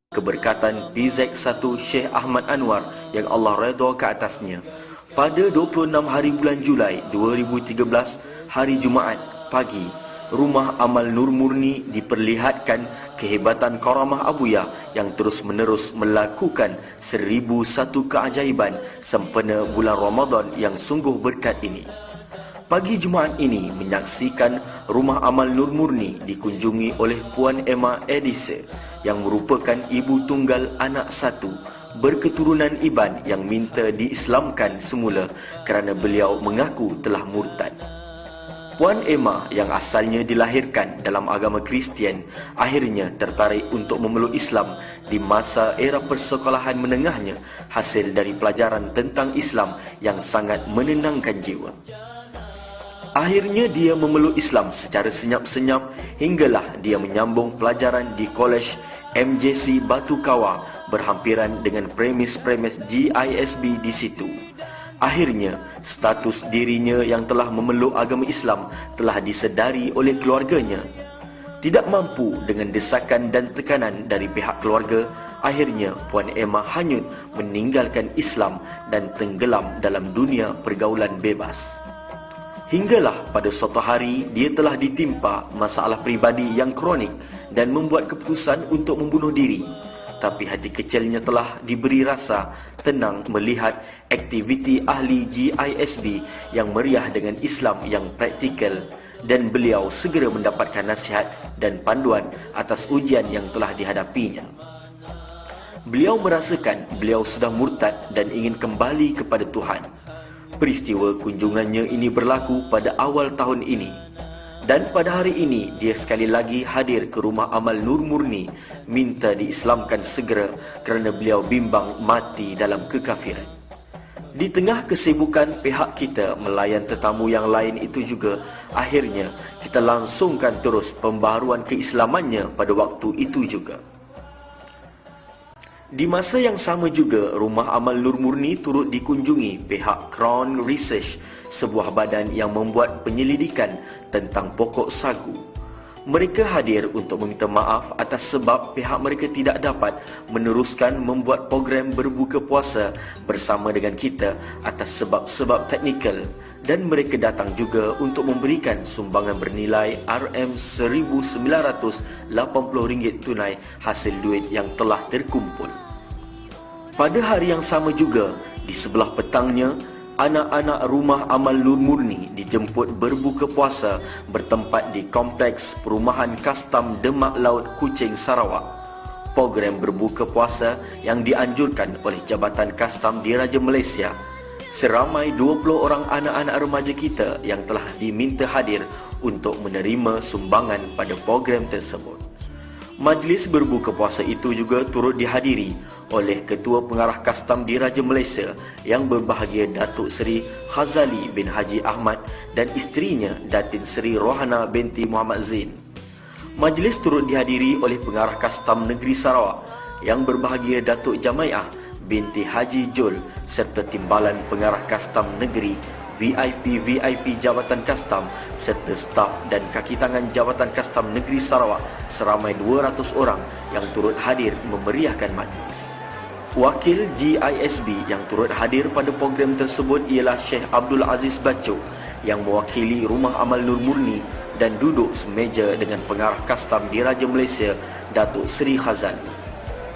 keberkatan PZ1 Syekh Ahmad Anwar yang Allah redha ke atasnya pada 26 hari bulan Julai 2013 hari Jumaat pagi, Rumah Amal Nur Murni diperlihatkan kehebatan karamah Abuyah yang terus-menerus melakukan 1001 keajaiban sempena bulan Ramadan yang sungguh berkat ini. Pagi Jumaat ini menyaksikan Rumah Amal Nur Murni dikunjungi oleh Puan Emma Edise yang merupakan ibu tunggal anak satu berketurunan Iban yang minta diislamkan semula kerana beliau mengaku telah murtad. Puan Emma yang asalnya dilahirkan dalam agama Kristian akhirnya tertarik untuk memeluk Islam di masa era persekolahan menengahnya hasil dari pelajaran tentang Islam yang sangat menenangkan jiwa. Akhirnya dia memeluk Islam secara senyap-senyap hinggalah dia menyambung pelajaran di Kolej MJC Batu Kawah berhampiran dengan premis-premis GISB di situ. Akhirnya, status dirinya yang telah memeluk agama Islam telah disedari oleh keluarganya. Tidak mampu dengan desakan dan tekanan dari pihak keluarga, akhirnya Puan Emma hanyut meninggalkan Islam dan tenggelam dalam dunia pergaulan bebas. Hinggalah pada suatu hari dia telah ditimpa masalah peribadi yang kronik dan membuat keputusan untuk membunuh diri. Tapi hati kecilnya telah diberi rasa tenang melihat aktiviti ahli GISB yang meriah dengan Islam yang praktikal, dan beliau segera mendapatkan nasihat dan panduan atas ujian yang telah dihadapinya. Beliau merasakan beliau sudah murtad dan ingin kembali kepada Tuhan. Peristiwa kunjungannya ini berlaku pada awal tahun ini. Dan pada hari ini, dia sekali lagi hadir ke Rumah Amal Nur Murni minta diislamkan segera kerana beliau bimbang mati dalam kekafiran. Di tengah kesibukan pihak kita melayan tetamu yang lain itu juga, akhirnya kita langsungkan terus pembaharuan keislamannya pada waktu itu juga. Di masa yang sama juga, Rumah Amal Nur Murni turut dikunjungi pihak Crown Research, sebuah badan yang membuat penyelidikan tentang pokok sagu. Mereka hadir untuk meminta maaf atas sebab pihak mereka tidak dapat meneruskan membuat program berbuka puasa bersama dengan kita atas sebab-sebab teknikal, dan mereka datang juga untuk memberikan sumbangan bernilai RM1,980 tunai hasil duit yang telah terkumpul. Pada hari yang sama juga, di sebelah petangnya, anak-anak Rumah Amal Nur Murni dijemput berbuka puasa bertempat di Kompleks Perumahan Kastam Demak Laut Kuching, Sarawak. Program berbuka puasa yang dianjurkan oleh Jabatan Kastam Diraja Malaysia. Seramai 20 orang anak-anak remaja kita yang telah diminta hadir untuk menerima sumbangan pada program tersebut. Majlis berbuka puasa itu juga turut dihadiri oleh Ketua Pengarah Kastam Diraja Malaysia yang berbahagia Datuk Seri Khazali bin Haji Ahmad dan isterinya Datin Seri Rohana binti Muhammad Zain. Majlis turut dihadiri oleh Pengarah Kastam Negeri Sarawak yang berbahagia Datuk Jamaiah binti Haji Jol serta Timbalan Pengarah Kastam Negeri, VIP Jabatan Kastam serta staf dan kaki tangan Jabatan Kastam Negeri Sarawak seramai 200 orang yang turut hadir memeriahkan majlis. Wakil GISB yang turut hadir pada program tersebut ialah Syekh Abdul Aziz Bacok yang mewakili Rumah Amal Nur Murni dan duduk semeja dengan Pengarah Kastam Diraja Malaysia Datuk Seri Khazali.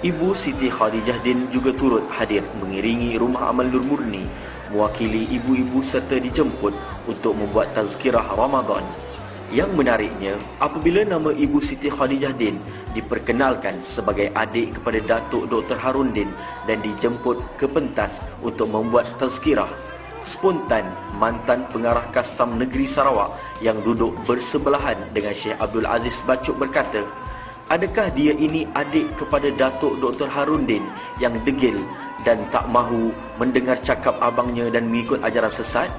Ibu Siti Khadijah Din juga turut hadir mengiringi Rumah Amal Nur Murni mewakili ibu-ibu serta dijemput untuk membuat tazkirah Ramadan. Yang menariknya, apabila nama Ibu Siti Khadijah Din diperkenalkan sebagai adik kepada Datuk Dr. Harun Din dan dijemput ke pentas untuk membuat tazkirah, spontan mantan Pengarah Kastam Negeri Sarawak yang duduk bersebelahan dengan Syekh Abdul Aziz Bacok berkata, "Adakah dia ini adik kepada Datuk Dr. Harun Din yang degil dan tak mahu mendengar cakap abangnya dan mengikut ajaran sesat?"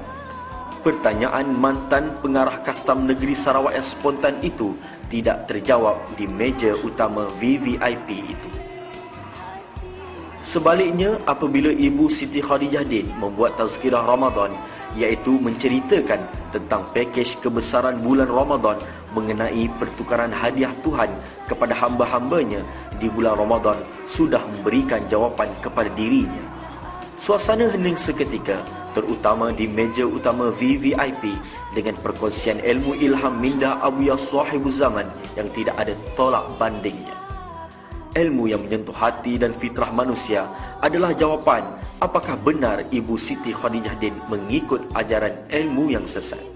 Pertanyaan mantan Pengarah Kastam Negeri Sarawak yang spontan itu tidak terjawab di meja utama VVIP itu. Sebaliknya, apabila Ibu Siti Khadijah Din membuat tazkirah Ramadan, iaitu menceritakan tentang pakej kebesaran bulan Ramadan mengenai pertukaran hadiah Tuhan kepada hamba-hambanya di bulan Ramadan sudah memberikan jawapan kepada dirinya. Suasana hening seketika, terutama di meja utama VVIP dengan perkongsian ilmu ilham minda Abuya Sahibuz Zaman yang tidak ada tolak bandingnya. Ilmu yang menyentuh hati dan fitrah manusia adalah jawapan apakah benar Ibu Siti Khadijahdin mengikut ajaran ilmu yang sesat.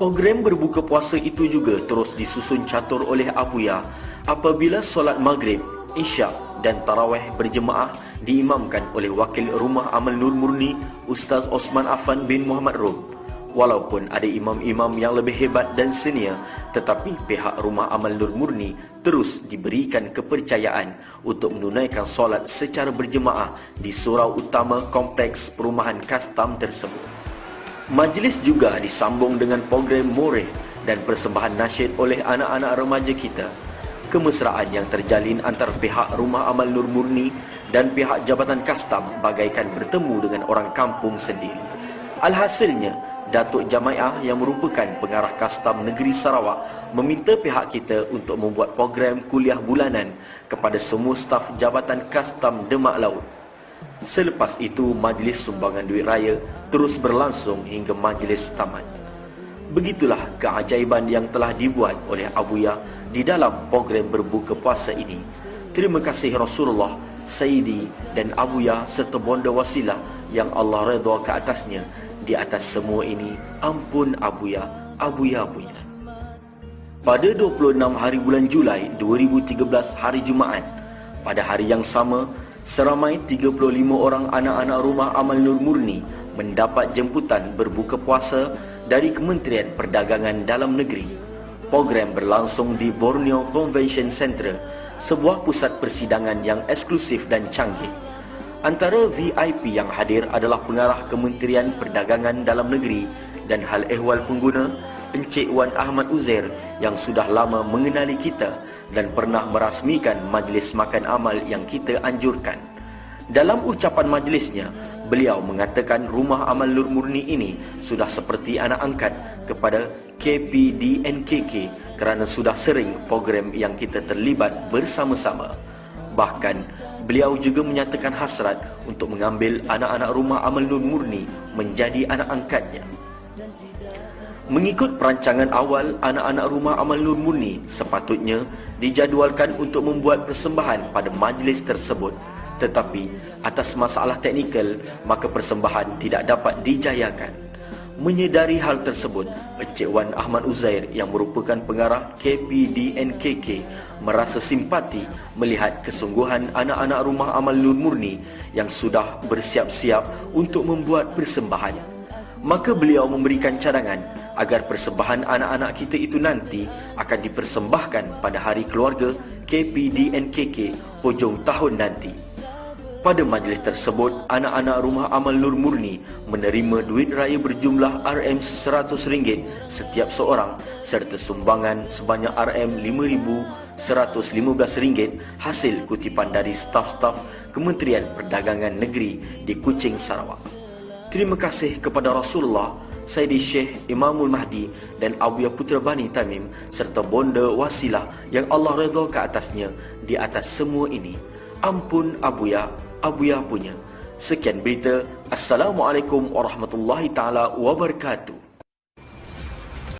Program berbuka puasa itu juga terus disusun catur oleh Abuya apabila solat maghrib, isyak dan tarawih berjemaah diimamkan oleh wakil Rumah Amal Nur Murni Ustaz Osman Affan bin Muhammad Rum. Walaupun ada imam-imam yang lebih hebat dan senior, tetapi pihak Rumah Amal Nur Murni terus diberikan kepercayaan untuk menunaikan solat secara berjemaah di surau utama kompleks perumahan kastam tersebut. Majlis juga disambung dengan program moreh dan persembahan nasyid oleh anak-anak remaja kita. Kemesraan yang terjalin antara pihak Rumah Amal Nur Murni dan pihak Jabatan Kastam bagaikan bertemu dengan orang kampung sendiri. Alhasilnya, Datuk Jamaiah yang merupakan pengarah Kastam Negeri Sarawak meminta pihak kita untuk membuat program kuliah bulanan kepada semua staf Jabatan Kastam Demak Laut. Selepas itu, majlis sumbangan duit raya terus berlangsung hingga majlis tamat. Begitulah keajaiban yang telah dibuat oleh Abuya di dalam program berbuka puasa ini. Terima kasih Rasulullah, Sayyidi dan Abuya serta bonda wasilah yang Allah redha ke atasnya. Di atas semua ini, ampun Abuya, Abuya punya. Pada 26 hari bulan Julai 2013 hari Jumaat, pada hari yang sama, seramai 35 orang anak-anak Rumah Amal Nur Murni mendapat jemputan berbuka puasa dari Kementerian Perdagangan Dalam Negeri. Program berlangsung di Borneo Convention Centre, sebuah pusat persidangan yang eksklusif dan canggih. Antara VIP yang hadir adalah pengarah Kementerian Perdagangan Dalam Negeri dan Hal Ehwal Pengguna, Encik Wan Ahmad Uzair yang sudah lama mengenali kita dan pernah merasmikan majlis makan amal yang kita anjurkan. Dalam ucapan majlisnya, beliau mengatakan Rumah Amal Nur Murni ini sudah seperti anak angkat kepada KPDNKK kerana sudah sering program yang kita terlibat bersama-sama. Bahkan, beliau juga menyatakan hasrat untuk mengambil anak-anak Rumah Amal Nur Murni menjadi anak angkatnya. Mengikut perancangan awal, anak-anak Rumah Amal Nur Murni sepatutnya dijadualkan untuk membuat persembahan pada majlis tersebut. Tetapi, atas masalah teknikal, maka persembahan tidak dapat dijayakan. Menyedari hal tersebut, Encik Wan Ahmad Uzair yang merupakan pengarah KPDNKK merasa simpati melihat kesungguhan anak-anak Rumah Amal Nur Murni yang sudah bersiap-siap untuk membuat persembahan. Maka beliau memberikan cadangan agar persembahan anak-anak kita itu nanti akan dipersembahkan pada hari keluarga KPDNKK hujung tahun nanti. Pada majlis tersebut, anak-anak Rumah Amal Nur Murni menerima duit raya berjumlah RM100 setiap seorang serta sumbangan sebanyak RM5,115 hasil kutipan dari staf-staf Kementerian Perdagangan Negeri di Kuching, Sarawak. Terima kasih kepada Rasulullah, Sayyidi Syekh Imamul Mahdi dan Abuya Putra Bani Tamim serta bonda wasilah yang Allah redha ke atasnya. Di atas semua ini, ampun Abuya, Abuya punya. Sekian berita. Assalamualaikum warahmatullahi taala wabarakatuh.